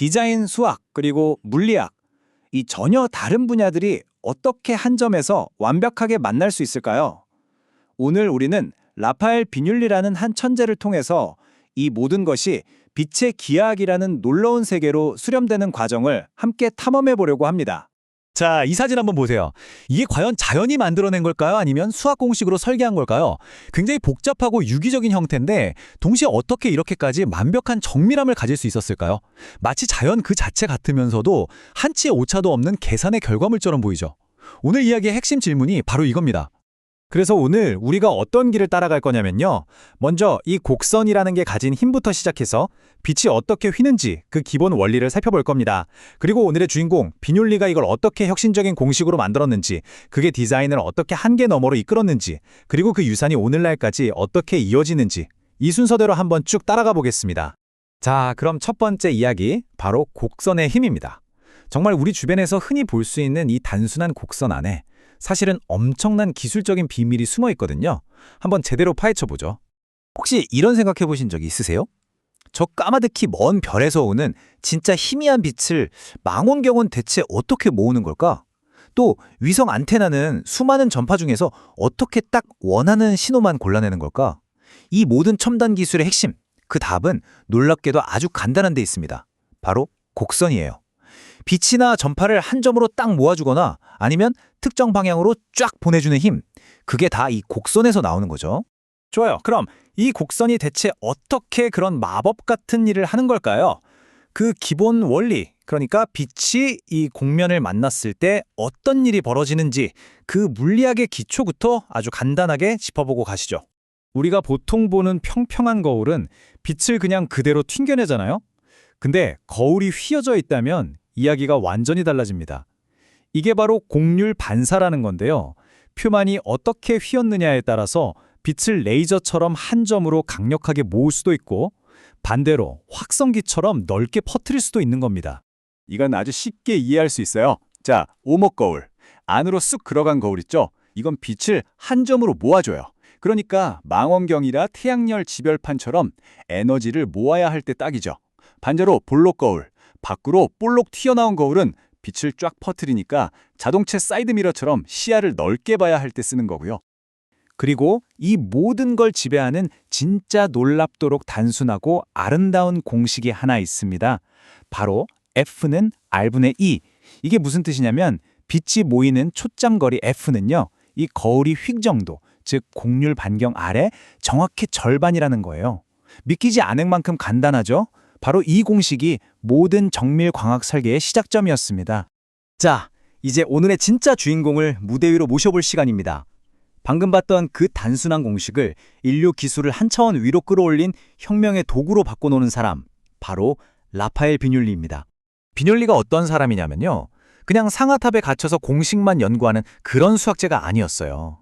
디자인, 수학, 그리고 물리학, 이 전혀 다른 분야들이 어떻게 한 점에서 완벽하게 만날 수 있을까요? 오늘 우리는 라파엘 비뇰리라는 한 천재를 통해서 이 모든 것이 빛의 기하학이라는 놀라운 세계로 수렴되는 과정을 함께 탐험해 보려고 합니다. 자, 이 사진 한번 보세요. 이게 과연 자연이 만들어낸 걸까요? 아니면 수학 공식으로 설계한 걸까요? 굉장히 복잡하고 유기적인 형태인데 동시에 어떻게 이렇게까지 완벽한 정밀함을 가질 수 있었을까요? 마치 자연 그 자체 같으면서도 한치의 오차도 없는 계산의 결과물처럼 보이죠. 오늘 이야기의 핵심 질문이 바로 이겁니다. 그래서 오늘 우리가 어떤 길을 따라갈 거냐면요. 먼저 이 곡선이라는 게 가진 힘부터 시작해서 빛이 어떻게 휘는지 그 기본 원리를 살펴볼 겁니다. 그리고 오늘의 주인공 비뇰리가 이걸 어떻게 혁신적인 공식으로 만들었는지, 그게 디자인을 어떻게 한계 너머로 이끌었는지, 그리고 그 유산이 오늘날까지 어떻게 이어지는지 이 순서대로 한번 쭉 따라가 보겠습니다. 자, 그럼 첫 번째 이야기, 바로 곡선의 힘입니다. 정말 우리 주변에서 흔히 볼 수 있는 이 단순한 곡선 안에 사실은 엄청난 기술적인 비밀이 숨어 있거든요. 한번 제대로 파헤쳐보죠. 혹시 이런 생각해 보신 적 있으세요? 저 까마득히 먼 별에서 오는 진짜 희미한 빛을 망원경은 대체 어떻게 모으는 걸까? 또 위성 안테나는 수많은 전파 중에서 어떻게 딱 원하는 신호만 골라내는 걸까? 이 모든 첨단 기술의 핵심, 그 답은 놀랍게도 아주 간단한 데 있습니다. 바로 곡선이에요. 빛이나 전파를 한 점으로 딱 모아주거나 아니면 특정 방향으로 쫙 보내주는 힘, 그게 다 이 곡선에서 나오는 거죠. 좋아요. 그럼 이 곡선이 대체 어떻게 그런 마법 같은 일을 하는 걸까요? 그 기본 원리, 그러니까 빛이 이 곡면을 만났을 때 어떤 일이 벌어지는지 그 물리학의 기초부터 아주 간단하게 짚어보고 가시죠. 우리가 보통 보는 평평한 거울은 빛을 그냥 그대로 튕겨내잖아요. 근데 거울이 휘어져 있다면 이야기가 완전히 달라집니다. 이게 바로 곡률 반사라는 건데요. 표면이 어떻게 휘었느냐에 따라서 빛을 레이저처럼 한 점으로 강력하게 모을 수도 있고 반대로 확성기처럼 넓게 퍼뜨릴 수도 있는 겁니다. 이건 아주 쉽게 이해할 수 있어요. 자, 오목 거울. 안으로 쑥 들어간 거울 있죠? 이건 빛을 한 점으로 모아줘요. 그러니까 망원경이라 태양열 지별판처럼 에너지를 모아야 할 때 딱이죠. 반대로 볼록 거울. 밖으로 볼록 튀어나온 거울은 빛을 쫙 퍼뜨리니까 자동차 사이드미러처럼 시야를 넓게 봐야 할 때 쓰는 거고요. 그리고 이 모든 걸 지배하는 진짜 놀랍도록 단순하고 아름다운 공식이 하나 있습니다. 바로 F는 R분의 E. 이게 무슨 뜻이냐면 빛이 모이는 초점거리 F는요. 이 거울이 휙정도, 즉 곡률 반경 아래 정확히 절반이라는 거예요. 믿기지 않을 만큼 간단하죠? 바로 이 공식이 모든 정밀 광학 설계의 시작점이었습니다. 자, 이제 오늘의 진짜 주인공을 무대 위로 모셔볼 시간입니다. 방금 봤던 그 단순한 공식을 인류 기술을 한 차원 위로 끌어올린 혁명의 도구로 바꿔놓은 사람, 바로 라파엘 비뇰리입니다. 비뇰리가 어떤 사람이냐면요. 그냥 상아탑에 갇혀서 공식만 연구하는 그런 수학자가 아니었어요.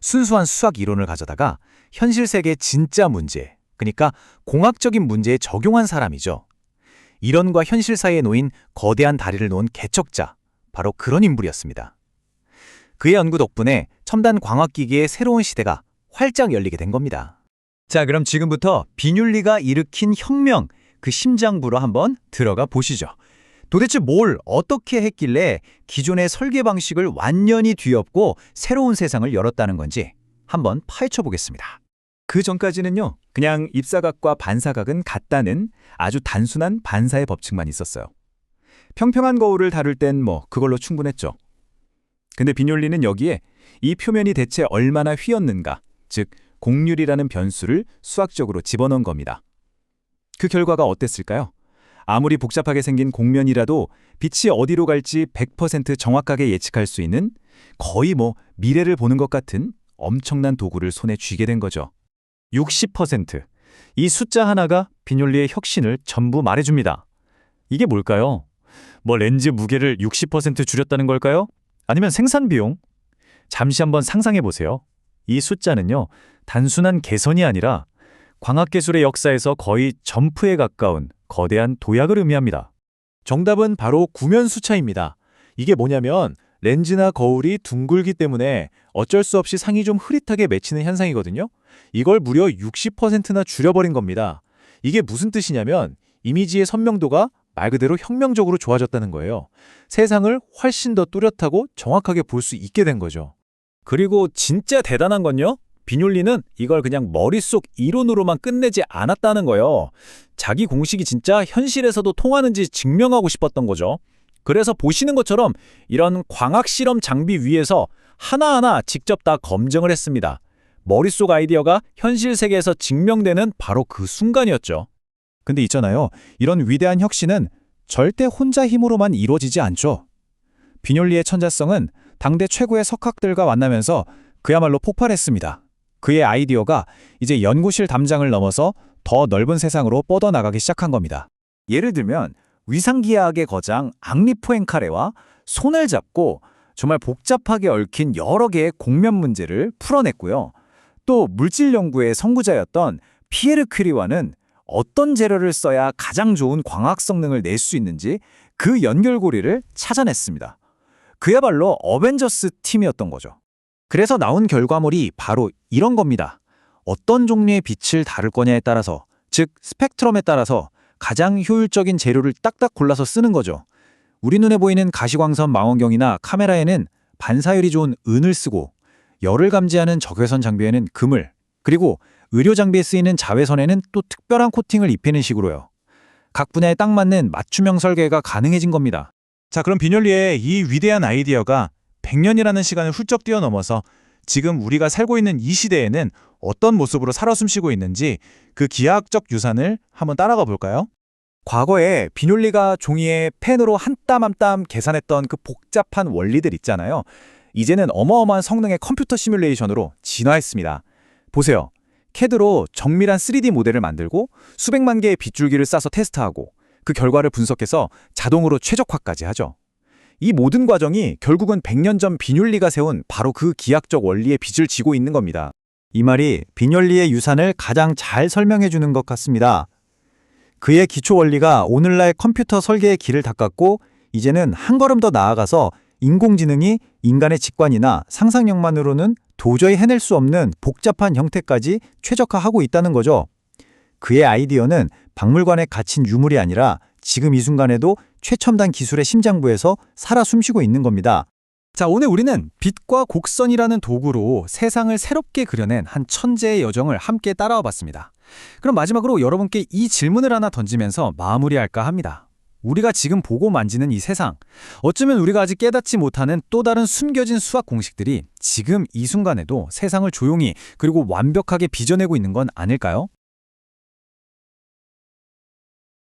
순수한 수학 이론을 가져다가 현실 세계의 진짜 문제, 그러니까 공학적인 문제에 적용한 사람이죠. 이론과 현실 사이에 놓인 거대한 다리를 놓은 개척자, 바로 그런 인물이었습니다. 그의 연구 덕분에 첨단 광학기기의 새로운 시대가 활짝 열리게 된 겁니다. 자, 그럼 지금부터 비뇰리가 일으킨 혁명, 그 심장부로 한번 들어가 보시죠. 도대체 뭘 어떻게 했길래 기존의 설계 방식을 완전히 뒤엎고 새로운 세상을 열었다는 건지 한번 파헤쳐 보겠습니다. 그 전까지는요, 그냥 입사각과 반사각은 같다는 아주 단순한 반사의 법칙만 있었어요. 평평한 거울을 다룰 땐 그걸로 충분했죠. 근데 비뇰리는 여기에 이 표면이 대체 얼마나 휘었는가, 즉 곡률이라는 변수를 수학적으로 집어넣은 겁니다. 그 결과가 어땠을까요? 아무리 복잡하게 생긴 곡면이라도 빛이 어디로 갈지 100% 정확하게 예측할 수 있는 거의 미래를 보는 것 같은 엄청난 도구를 손에 쥐게 된 거죠. 60%. 이 숫자 하나가 비뇰리의 혁신을 전부 말해줍니다. 이게 뭘까요? 렌즈 무게를 60% 줄였다는 걸까요? 아니면 생산 비용? 잠시 한번 상상해 보세요. 이 숫자는요, 단순한 개선이 아니라 광학기술의 역사에서 거의 점프에 가까운 거대한 도약을 의미합니다. 정답은 바로 구면수차입니다. 이게 뭐냐면 렌즈나 거울이 둥글기 때문에 어쩔 수 없이 상이 좀 흐릿하게 맺히는 현상이거든요. 이걸 무려 60%나 줄여버린 겁니다. 이게 무슨 뜻이냐면 이미지의 선명도가 말 그대로 혁명적으로 좋아졌다는 거예요. 세상을 훨씬 더 뚜렷하고 정확하게 볼 수 있게 된 거죠. 그리고 진짜 대단한 건요. 비뇰리는 이걸 그냥 머릿속 이론으로만 끝내지 않았다는 거예요. 자기 공식이 진짜 현실에서도 통하는지 증명하고 싶었던 거죠. 그래서 보시는 것처럼 이런 광학 실험 장비 위에서 하나하나 직접 다 검증을 했습니다. 머릿속 아이디어가 현실 세계에서 증명되는 바로 그 순간이었죠. 근데 있잖아요. 이런 위대한 혁신은 절대 혼자 힘으로만 이루어지지 않죠. 비뇰리의 천재성은 당대 최고의 석학들과 만나면서 그야말로 폭발했습니다. 그의 아이디어가 이제 연구실 담장을 넘어서 더 넓은 세상으로 뻗어나가기 시작한 겁니다. 예를 들면 위상기하학의 거장 앙리 포엔카레와 손을 잡고 정말 복잡하게 얽힌 여러 개의 공면 문제를 풀어냈고요. 또 물질 연구의 선구자였던 피에르 큐리와는 어떤 재료를 써야 가장 좋은 광학 성능을 낼 수 있는지 그 연결고리를 찾아냈습니다. 그야말로 어벤져스 팀이었던 거죠. 그래서 나온 결과물이 바로 이런 겁니다. 어떤 종류의 빛을 다룰 거냐에 따라서, 즉 스펙트럼에 따라서 가장 효율적인 재료를 딱딱 골라서 쓰는 거죠. 우리 눈에 보이는 가시광선 망원경이나 카메라에는 반사율이 좋은 은을 쓰고, 열을 감지하는 적외선 장비에는 금을, 그리고 의료 장비에 쓰이는 자외선에는 또 특별한 코팅을 입히는 식으로요. 각 분야에 딱 맞는 맞춤형 설계가 가능해진 겁니다. 자, 그럼 비뇰리의 이 위대한 아이디어가 100년이라는 시간을 훌쩍 뛰어넘어서 지금 우리가 살고 있는 이 시대에는 어떤 모습으로 살아 숨쉬고 있는지 그 기하학적 유산을 한번 따라가 볼까요? 과거에 비뇰리가 종이에 펜으로 한 땀 한 땀 계산했던 그 복잡한 원리들 있잖아요. 이제는 어마어마한 성능의 컴퓨터 시뮬레이션으로 진화했습니다. 보세요. CAD로 정밀한 3D 모델을 만들고 수백만 개의 빗줄기를 싸서 테스트하고 그 결과를 분석해서 자동으로 최적화까지 하죠. 이 모든 과정이 결국은 100년 전 비뇰리가 세운 바로 그 기하학적 원리의 빚을 지고 있는 겁니다. 이 말이 비뇰리의 유산을 가장 잘 설명해 주는 것 같습니다. 그의 기초 원리가 오늘날 컴퓨터 설계의 길을 닦았고 이제는 한 걸음 더 나아가서 인공지능이 인간의 직관이나 상상력만으로는 도저히 해낼 수 없는 복잡한 형태까지 최적화하고 있다는 거죠. 그의 아이디어는 박물관에 갇힌 유물이 아니라 지금 이 순간에도 최첨단 기술의 심장부에서 살아 숨쉬고 있는 겁니다. 자, 오늘 우리는 빛과 곡선이라는 도구로 세상을 새롭게 그려낸 한 천재의 여정을 함께 따라와 봤습니다. 그럼 마지막으로 여러분께 이 질문을 하나 던지면서 마무리할까 합니다. 우리가 지금 보고 만지는 이 세상, 어쩌면 우리가 아직 깨닫지 못하는 또 다른 숨겨진 수학 공식들이 지금 이 순간에도 세상을 조용히 그리고 완벽하게 빚어내고 있는 건 아닐까요?